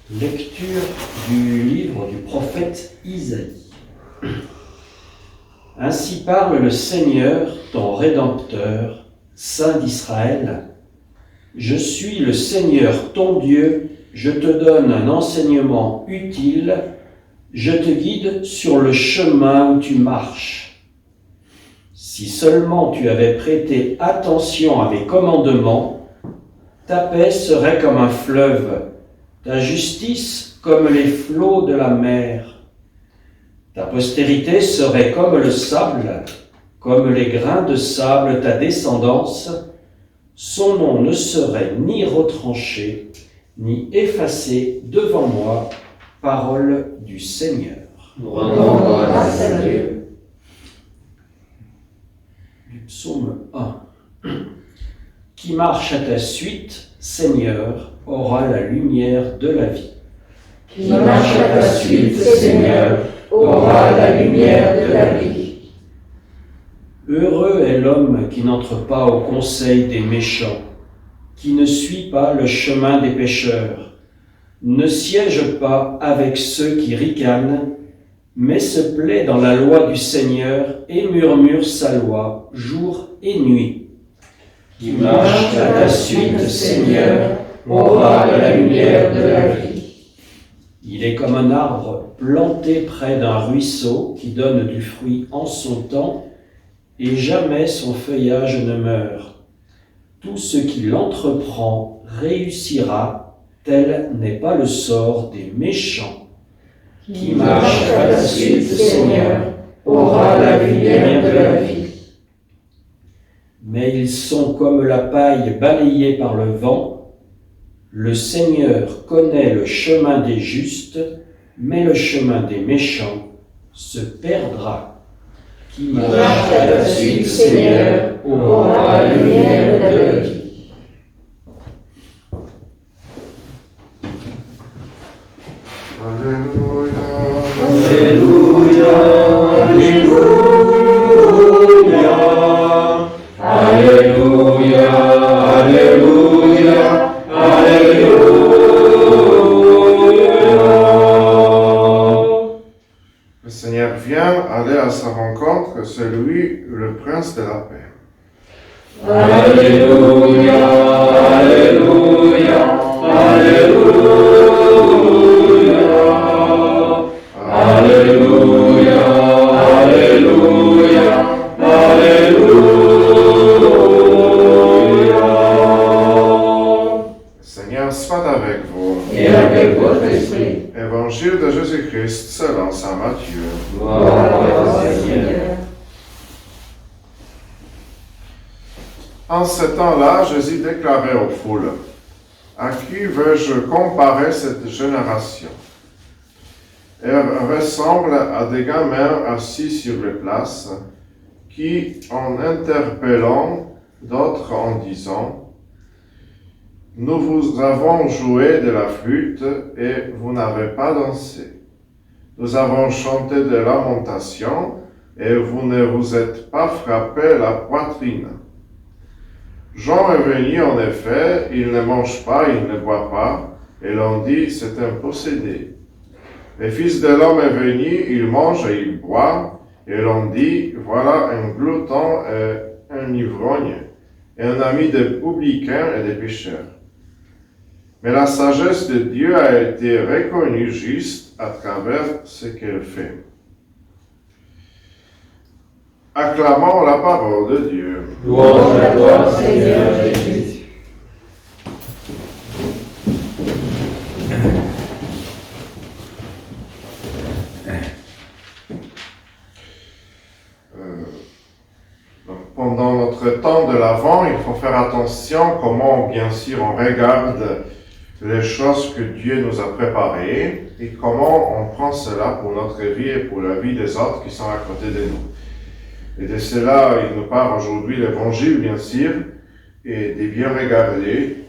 Lecture du livre du prophète Isaïe. Ainsi parle le Seigneur, ton Rédempteur, Saint d'Israël. Je suis le Seigneur, ton Dieu, je te donne un enseignement utile, je te guide sur le chemin où tu marches. Si seulement tu avais prêté attention à mes commandements, ta paix serait comme un fleuve, ta justice comme les flots de la mer. Ta postérité serait comme le sable, comme les grains de sable ta descendance. Son nom ne serait ni retranché, ni effacé devant moi. Parole du Seigneur. Nous rendons grâce à Dieu. Du psaume 1. Qui marche à ta suite, Seigneur, aura la lumière de la vie. Qui marche à ta suite, Seigneur, aura la lumière de la vie. Heureux est l'homme qui n'entre pas au conseil des méchants, qui ne suit pas le chemin des pécheurs, ne siège pas avec ceux qui ricanent, mais se plaît dans la loi du Seigneur et murmure sa loi jour et nuit. Qui marche à ta suite, Seigneur, aura la lumière de la vie. Il est comme un arbre planté près d'un ruisseau qui donne du fruit en son temps, et jamais son feuillage ne meurt. Tout ce qu'il entreprend réussira, tel n'est pas le sort des méchants. Qui marche à ta suite, Seigneur, aura la lumière de la vie. Mais ils sont comme la paille balayée par le vent. Le Seigneur connaît le chemin des justes, mais le chemin des méchants se perdra. Qui marche à ta suite, Seigneur, aura la lumière de la vie. Alléluia, Alléluia, Alléluia, Alléluia, Alléluia. Le Seigneur vient aller à sa rencontre, c'est lui le prince de la paix. Alléluia, Alléluia, Alléluia, Alléluia, Alléluia, Alléluia. Le Seigneur soit avec vous. Et avec votre esprit. Évangile de Jésus-Christ selon saint Matthieu. Gloire à toi, Seigneur. En ce temps-là, Jésus déclarait aux foules, « À qui veux-je comparer cette génération ? Elle ressemble à des gamins assis sur les places, qui, en interpellant d'autres en disant, « Nous vous avons joué de la flûte et vous n'avez pas dansé. Nous avons chanté de lamentations et vous ne vous êtes pas frappé la poitrine. » Jean est venu en effet, il ne mange pas, il ne boit pas, et l'on dit c'est un possédé. Le Fils de l'homme est venu, il mange et il boit, et l'on dit voilà un glouton et un ivrogne, et un ami des publicains et des pécheurs. Mais la sagesse de Dieu a été reconnue juste à travers ce qu'elle fait. Acclamons la parole de Dieu. Louange à toi, Seigneur Jésus. Pendant notre temps de l'Avent, il faut faire attention comment, bien sûr, on regarde les choses que Dieu nous a préparées et comment on prend cela pour notre vie et pour la vie des autres qui sont à côté de nous. Et de cela, il nous parle aujourd'hui l'Évangile, bien sûr, et des bien regardés,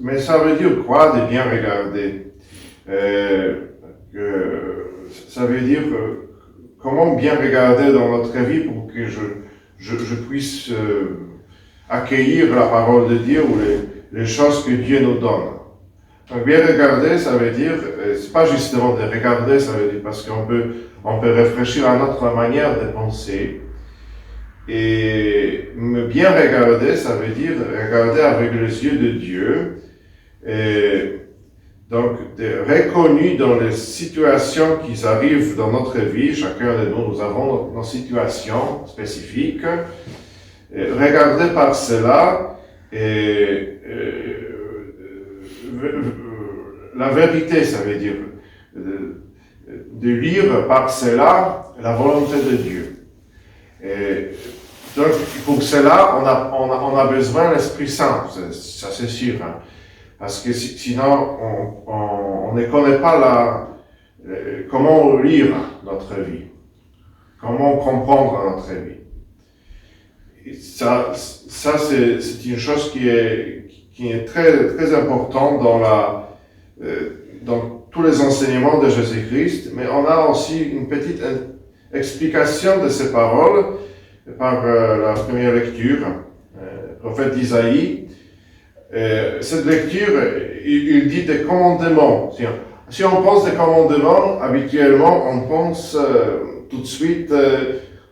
mais ça veut dire quoi, des bien regardés? Ça veut dire comment bien regarder dans notre vie pour que je puisse accueillir la parole de Dieu ou les choses que Dieu nous donne. Donc, bien regarder, ça veut dire, c'est pas justement de regarder, ça veut dire parce qu'on peut réfléchir à notre manière de penser. Et bien regarder, ça veut dire regarder avec les yeux de Dieu. Et donc, reconnu dans les situations qui arrivent dans notre vie, chacun de nous avons nos situations spécifiques. Et regarder par cela la vérité, ça veut dire de lire par cela la volonté de Dieu. Et donc, pour cela, on a besoin de l'Esprit Saint, ça c'est sûr. Hein. Parce que sinon, on ne connaît pas comment lire notre vie, comment comprendre notre vie. Et ça c'est une chose qui est très, très importante dans tous les enseignements de Jésus-Christ, mais on a aussi une petite explication de ces paroles par la première lecture, prophète Isaïe. Cette lecture, il dit des commandements. Si on pense des commandements, habituellement, on pense tout de suite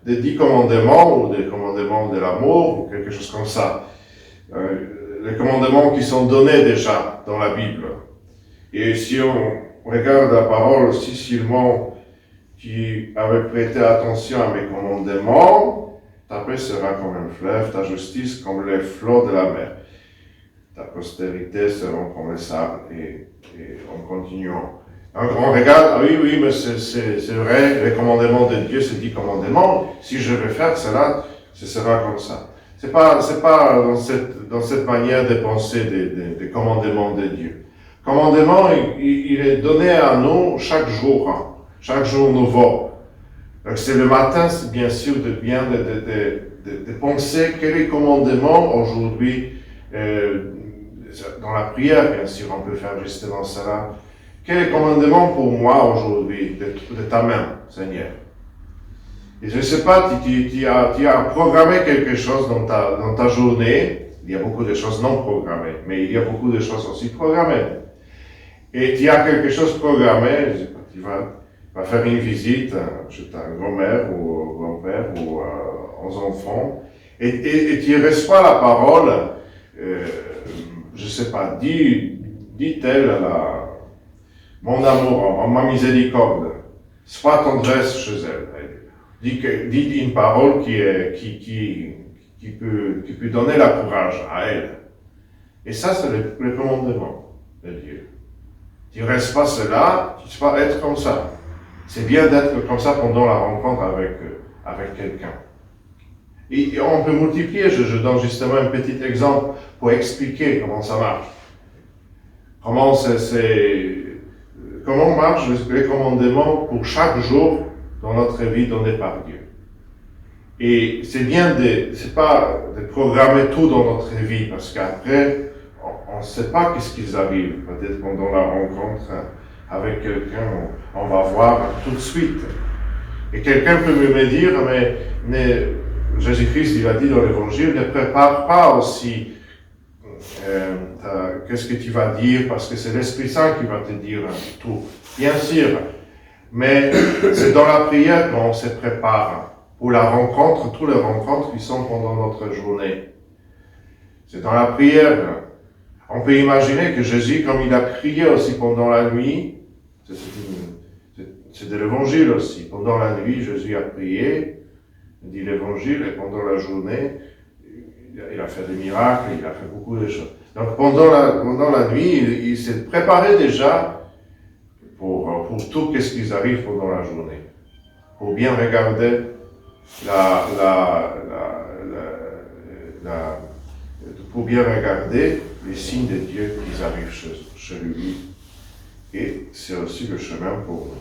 des 10 commandements, ou des commandements de l'amour, ou quelque chose comme ça. Les commandements qui sont donnés déjà dans la Bible. Et si on regarde la parole si Simon qui avait prêté attention à mes commandements, ta paix sera comme un fleuve, ta justice comme les flots de la mer. Ta postérité seront comme les sables, et on continue. On regarde, ah oui, mais c'est vrai, les commandements de Dieu, c'est 10 commandements. Si je vais faire cela, ce sera comme ça. C'est pas dans cette manière de penser des commandements de Dieu. Commandement, il est donné à nous chaque jour nouveau. Donc c'est le matin, c'est bien sûr de penser quel est le commandement aujourd'hui, dans la prière, bien sûr, on peut faire justement cela. Quel est le commandement pour moi aujourd'hui, de ta main, Seigneur? Et je ne sais pas, tu as programmé quelque chose dans ta journée. Il y a beaucoup de choses non programmées, mais il y a beaucoup de choses aussi programmées. Et tu as quelque chose programmé, je sais pas, tu vas faire une visite chez ta grand-mère ou au grand-père ou aux enfants, et tu reçois la parole, je ne sais pas, dit-elle mon amour, ma miséricorde, sois tendresse chez elle. Dit une parole qui peut donner la courage à elle. Et ça, c'est le commandement de Dieu. Tu ne restes pas cela, tu vas être comme ça. C'est bien d'être comme ça pendant la rencontre avec quelqu'un. Et on peut multiplier, je donne justement un petit exemple pour expliquer comment ça marche. Comment marchent les commandements pour chaque jour dans notre vie donnée par Dieu. Et c'est bien c'est pas de programmer tout dans notre vie, parce qu'après, on ne sait pas qu'est-ce qui arrive. Peut-être pendant la rencontre avec quelqu'un, on va voir tout de suite. Et quelqu'un peut me dire, mais Jésus-Christ, il a dit dans l'Évangile, ne prépare pas aussi qu'est-ce que tu vas dire, parce que c'est l'Esprit Saint qui va te dire tout. Bien sûr, mais c'est dans la prière qu'on se prépare pour la rencontre, toutes les rencontres qui sont pendant notre journée. C'est dans la prière. On peut imaginer que Jésus, comme il a prié aussi pendant la nuit, c'est de l'Évangile aussi. Pendant la nuit, Jésus a prié, dit l'Évangile, et pendant la journée, il a fait des miracles, il a fait beaucoup de choses. Donc pendant la nuit, il s'est préparé déjà pour tout ce qui arrive pendant la journée. Pour bien regarder pour bien regarder les signes de Dieu qui arrivent chez lui. Et c'est aussi le chemin pour nous.